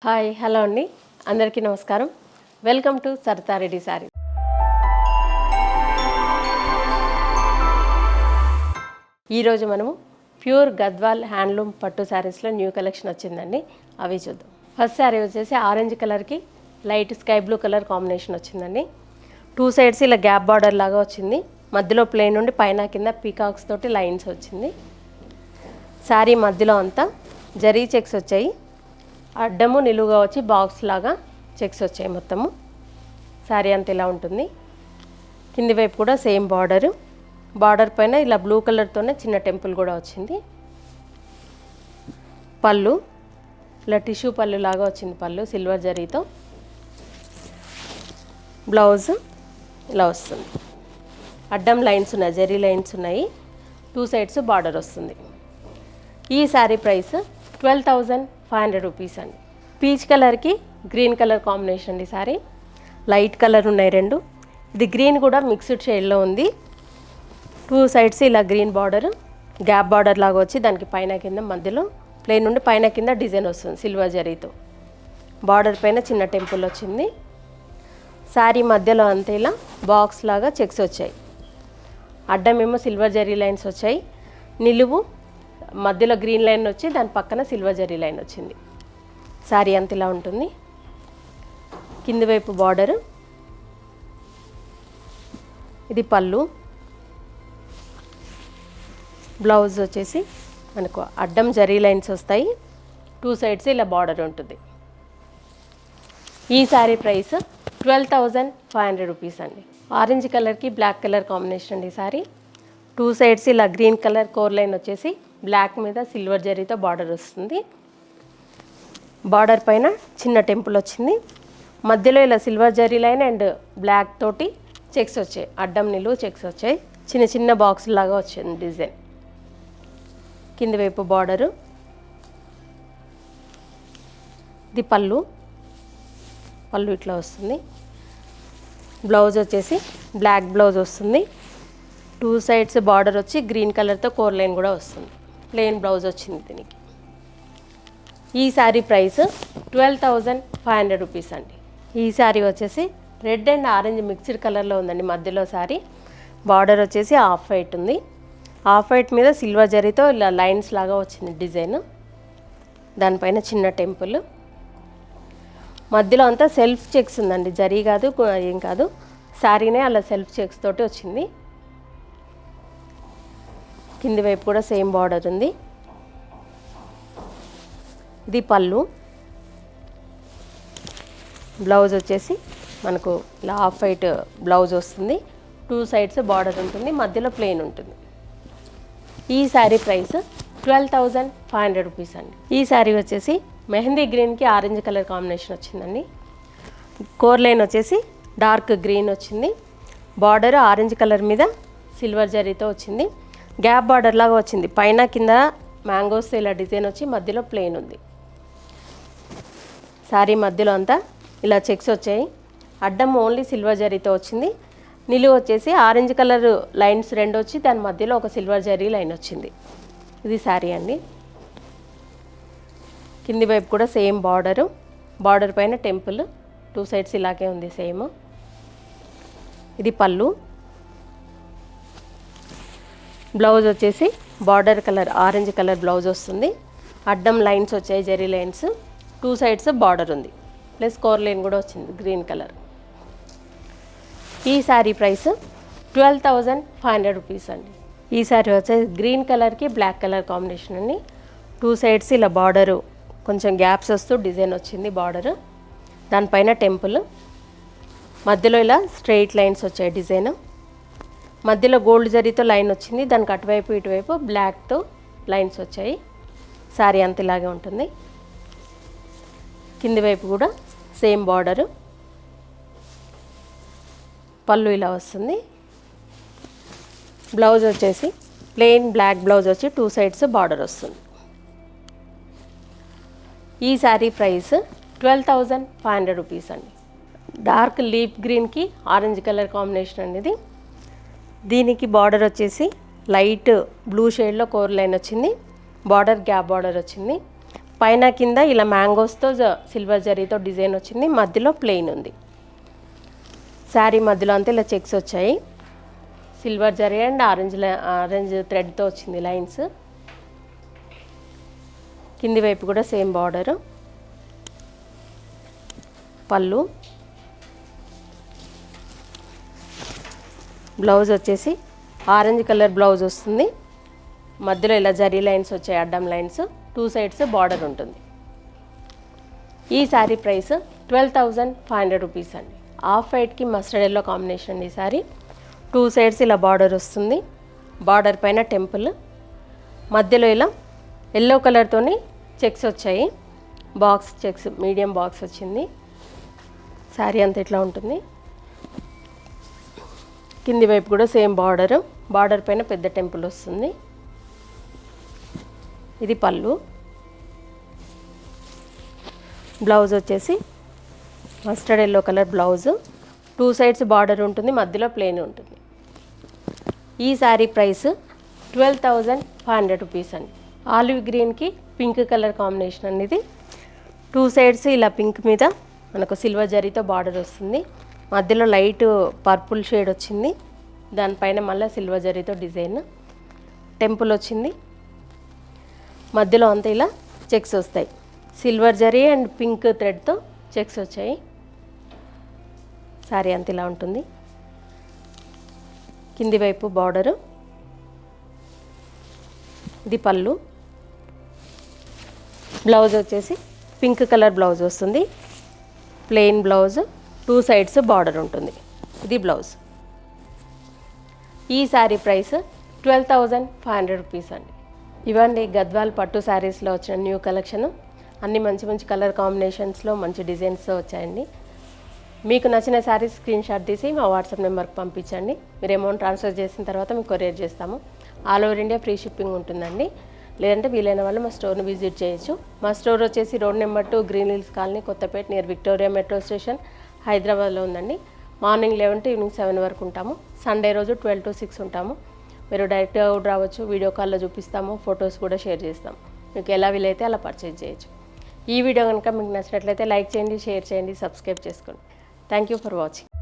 Hi hello అండి, అందరికీ నమస్కారం. Welcome to Saritha Reddy sari. ఈరోజు మనము ప్యూర్ గద్వాల్ హ్యాండ్లూమ్ పట్టు శారీస్లో న్యూ కలెక్షన్ వచ్చిందండి, అవి చూద్దాం. ఫస్ట్ శారీ వచ్చేసి ఆరెంజ్ కలర్కి light sky blue colour combination వచ్చిందండి. టూ సైడ్స్ ఇలా గ్యాప్ బార్డర్ లాగా వచ్చింది. మధ్యలో ప్లెయిన్ నుండి పైన కింద పీకాక్స్ తోటి లైన్స్ వచ్చింది. శారీ మధ్యలో అంతా జరీ చెక్స్ వచ్చాయి. అడ్డము నిలువుగా వచ్చి బాక్స్ లాగా చెక్స్ వచ్చాయి. మొత్తము శారీ అంతా ఇలా ఉంటుంది. కింది వైపు కూడా సేమ్ బార్డర్ పైన ఇలా బ్లూ కలర్తోనే చిన్న టెంపుల్ కూడా వచ్చింది. పళ్ళు ఇలా టిష్యూ పళ్ళు లాగా వచ్చింది. పళ్ళు సిల్వర్ జరీతో. బ్లౌజ్ ఇలా వస్తుంది. అడ్డం లైన్స్ ఉన్నాయి, జరీ లైన్స్ ఉన్నాయి. టూ సైడ్స్ బార్డర్ వస్తుంది. ఈ శారీ ప్రైస్ 12,500 రూపీస్ అండి. పీచ్ కలర్కి గ్రీన్ కలర్ కాంబినేషన్ అండి. శారీ లైట్ కలర్ ఉన్నాయి రెండు. ఇది గ్రీన్ కూడా మిక్స్డ్ షేడ్లో ఉంది. టూ సైడ్స్ ఇలా గ్రీన్ బార్డర్, గ్యాప్ బార్డర్ లాగా వచ్చి దానికి పైన కింద మధ్యలో ప్లెయిన్ నుండి పైన కింద డిజైన్ వస్తుంది సిల్వర్ జరీతో. బార్డర్ పైన చిన్న టెంపుల్ వచ్చింది. శారీ మధ్యలో అంతా ఇలా బాక్స్ లాగా చెక్స్ వచ్చాయి. అడ్డమేమో సిల్వర్ జరీ లైన్స్ వచ్చాయి. నిలువు మధ్యలో గ్రీన్ లైన్ వచ్చి దాని పక్కన సిల్వర్ జరీ లైన్ వచ్చింది. శారీ అంత ఇలా ఉంటుంది. కింది వైపు బార్డరు, ఇది పళ్ళు. బ్లౌజ్ వచ్చేసి మనకు అడ్డం జరీ లైన్స్ వస్తాయి. టూ సైడ్స్ ఇలా బార్డర్ ఉంటుంది. ఈ శారీ ప్రైస్ 12,500 రూపీస్ అండి. ఆరెంజ్ కలర్కి బ్లాక్ కలర్ కాంబినేషన్ అండి. శారీ టూ సైడ్స్ ఇలా గ్రీన్ కలర్ కోర్ లైన్ వచ్చేసి బ్లాక్ మీద సిల్వర్ జరీతో బార్డర్ వస్తుంది. బార్డర్ పైన చిన్న టెంపుల్ వచ్చింది. మధ్యలో ఇలా silver zari line and black తోటి చెక్స్ వచ్చాయి. అడ్డం నిలువు చెక్స్ వచ్చాయి. చిన్న చిన్న బాక్స్ లాగా వచ్చింది డిజైన్. కింది వైపు బార్డరు, ఇది పళ్ళు ఇట్లా వస్తుంది. బ్లౌజ్ వచ్చేసి బ్లాక్ బ్లౌజ్ వస్తుంది. టూ సైడ్స్ బార్డర్ వచ్చి గ్రీన్ కలర్తో కోర్ లైన్ కూడా వస్తుంది. ప్లెయిన్ బ్లౌజ్ వచ్చింది దీనికి. ఈ శారీ ప్రైస్ 12,500 రూపీస్ అండి. ఈ శారీ వచ్చేసి రెడ్ అండ్ ఆరెంజ్ మిక్స్డ్ కలర్లో ఉందండి. మధ్యలో శారీ బార్డర్ వచ్చేసి ఆఫ్ వైట్ ఉంది. ఆఫ్ వైట్ మీద సిల్వర్ జరీతో ఇలా లైన్స్ లాగా వచ్చింది డిజైన్. దానిపైన చిన్న టెంపుల్. మధ్యలో అంతా సెల్ఫ్ చెక్స్ ఉందండి, జరీ కాదు ఏం కాదు. శారీనే అలా సెల్ఫ్ చెక్స్ తోటి వచ్చింది. కింది వైపు కూడా సేమ్ బార్డర్ ఉంది. ఇది పళ్ళు. బ్లౌజ్ వచ్చేసి మనకు ఇలా హాఫ్ వైట్ బ్లౌజ్ వస్తుంది. టూ సైడ్స్ బార్డర్ ఉంటుంది, మధ్యలో ప్లెయిన్ ఉంటుంది. ఈ శారీ ప్రైస్ 12,500 రూపీస్ అండి. ఈ శారీ వచ్చేసి మెహందీ గ్రీన్కి ఆరెంజ్ కలర్ కాంబినేషన్ వచ్చిందండి. కోర్ లైన్ వచ్చేసి డార్క్ గ్రీన్ వచ్చింది. బార్డర్ ఆరెంజ్ కలర్ మీద సిల్వర్ జరీతో వచ్చింది. గ్యాప్ బార్డర్ లాగా వచ్చింది. పైన కింద మ్యాంగోస్ ఇలా డిజైన్ వచ్చి మధ్యలో ప్లెయిన్ ఉంది. శారీ మధ్యలో అంతా ఇలా చెక్స్ వచ్చాయి. అడ్డం ఓన్లీ సిల్వర్ జరీతో వచ్చింది. నిలువు వచ్చేసి ఆరెంజ్ కలర్ లైన్స్ రెండు వచ్చి దాని మధ్యలో ఒక సిల్వర్ జరీ లైన్ వచ్చింది. ఇది శారీ అండి. కింది వైపు కూడా సేమ్ బార్డర్ పైన టెంపుల్. టూ సైడ్స్ ఇలాగే ఉంది సేమ్. ఇది పళ్ళు. బ్లౌజ్ వచ్చేసి border colour orange colour blouse వస్తుంది. అడ్డం లైన్స్ వచ్చాయి, zari lines. Two sides border ఉంది, ప్లస్ కోర్ లైన్ కూడా వచ్చింది గ్రీన్ కలర్. ఈ శారీ ప్రైస్ 12,500 రూపీస్ అండి. ఈ శారీ వచ్చేసి గ్రీన్ కలర్కి బ్లాక్ కలర్ కాంబినేషన్ అండి. టూ సైడ్స్ ఇలా బార్డరు కొంచెం గ్యాప్స్ వస్తూ డిజైన్ వచ్చింది బార్డరు. దానిపైన టెంపుల్. మధ్యలో ఇలా స్ట్రెయిట్ లైన్స్ వచ్చాయి డిజైన్. మధ్యలో గోల్డ్ జరీతో లైన్ వచ్చింది. దానికి అటువైపు ఇటువైపు బ్లాక్తో లైన్స్ వచ్చాయి. శారీ అంత ఇలాగే ఉంటుంది. కింది వైపు కూడా సేమ్ బార్డరు. పళ్ళు ఇలా వస్తుంది. బ్లౌజ్ వచ్చేసి ప్లెయిన్ బ్లాక్ బ్లౌజ్ వచ్చి టూ సైడ్స్ బార్డర్ వస్తుంది. ఈ శారీ ప్రైస్ 12,500 రూపీస్ అండి. డార్క్ లీప్ గ్రీన్కి ఆరెంజ్ కలర్ కాంబినేషన్ అండి ఇది. దీనికి బార్డర్ వచ్చేసి లైట్ బ్లూ షేడ్లో కోర్ లైన్ వచ్చింది. బార్డర్ గ్యాప్ బార్డర్ వచ్చింది. పైన కింద ఇలా మ్యాంగోస్తో సిల్వర్ జరీతో డిజైన్ వచ్చింది, మధ్యలో ప్లెయిన్ ఉంది. శారీ మధ్యలో అంతా ఇలా చెక్స్ వచ్చాయి, సిల్వర్ జరీ అండ్ ఆరెంజ్ థ్రెడ్తో వచ్చింది లైన్స్. కింది వైపు కూడా సేమ్ బార్డరు. పళ్ళు, బ్లౌజ్ వచ్చేసి ఆరెంజ్ కలర్ బ్లౌజ్ వస్తుంది, మధ్యలో ఇలా జరీ లైన్స్ వచ్చాయి, అడ్డం లైన్స్, 2 సైడ్స్ బార్డర్ ఉంటుంది. ఈ శారీ ప్రైస్ 12,500 రూపీస్ అండి. ఆఫ్ వైట్కి మస్టర్డ్ ఎల్లో కాంబినేషన్ అండి. ఈ శారీ 2 సైడ్స్ ఇలా బార్డర్ వస్తుంది, బార్డర్ పైన టెంపుల్, మధ్యలో ఇలా ఎల్లో కలర్తోని చెక్స్ వచ్చాయి, బాక్స్ చెక్స్, మీడియం బాక్స్ వచ్చింది. శారీ అంతా ఇట్లా ఉంటుంది. కింది వైపు కూడా సేమ్ బార్డర్, బార్డర్ పైన పెద్ద టెంపుల్ వస్తుంది. ఇది పళ్ళు. బ్లౌజ్ వచ్చేసి mustard yellow colour blouse, 2 sides border ఉంటుంది, మధ్యలో ప్లెయిన్ ఉంటుంది. ఈ శారీ ప్రైస్ 12,500 రూపీస్ అండి. ఆలివ్ గ్రీన్కి పింక్ కలర్ కాంబినేషన్ అనేది, 2 సైడ్స్ ఇలా పింక్ మీద మనకు సిల్వర్ జరీతో బార్డర్ వస్తుంది, మధ్యలో లైట్ పర్పుల్ షేడ్ వచ్చింది, దానిపైన మళ్ళీ సిల్వర్ జరీతో డిజైన్, టెంపుల్ వచ్చింది, మధ్యలో అంతా ఇలా చెక్స్ వస్తాయి, సిల్వర్ జరీ అండ్ పింక్ థ్రెడ్తో చెక్స్ వచ్చాయి. శారీ అంతా ఇలా ఉంటుంది. కింది వైపు బార్డరు. ఇది పళ్ళు. బ్లౌజ్ వచ్చేసి పింక్ కలర్ బ్లౌజ్ వస్తుంది, ప్లెయిన్ బ్లౌజ్, 2 సైడ్స్ బార్డర్ ఉంటుంది. ఇది బ్లౌజ్. ఈ శారీ ప్రైస్ 12,500 రూపీస్ అండి. ఇవ్వండి గద్వాల్ పట్టు శారీస్లో వచ్చిన న్యూ కలెక్షన్. అన్ని మంచి మంచి కలర్ కాంబినేషన్స్లో మంచి డిజైన్స్తో వచ్చాయండి. మీకు నచ్చిన శారీస్ స్క్రీన్ షాట్ తీసి మా వాట్సాప్ నెంబర్కి పంపించండి. మీరు అమౌంట్ ట్రాన్స్ఫర్ చేసిన తర్వాత మీకు కొరియర్ చేస్తాము. All over India free shipping ఉంటుందండి. లేదంటే వీలైన వాళ్ళు మా స్టోర్ని విజిట్ చేయొచ్చు. మా స్టోర్ వచ్చేసి road number 2 green hills colony, Kothapeta, near Victoria metro station, హైదరాబాద్లో ఉందండి. మార్నింగ్ 11 to ఈవినింగ్ 7 వరకు ఉంటాము. సండే రోజు 12 to 6 ఉంటాము. మీరు డైరెక్ట్గా కూడా రావచ్చు, వీడియో కాల్లో చూపిస్తాము, ఫొటోస్ కూడా షేర్ చేస్తాము. మీకు ఎలా వీలైతే అలా పర్చేజ్ చేయొచ్చు. ఈ వీడియో కనుక మీకు నచ్చినట్లయితే లైక్ చేయండి, షేర్ చేయండి, సబ్స్క్రైబ్ చేసుకోండి. Thank you for watching.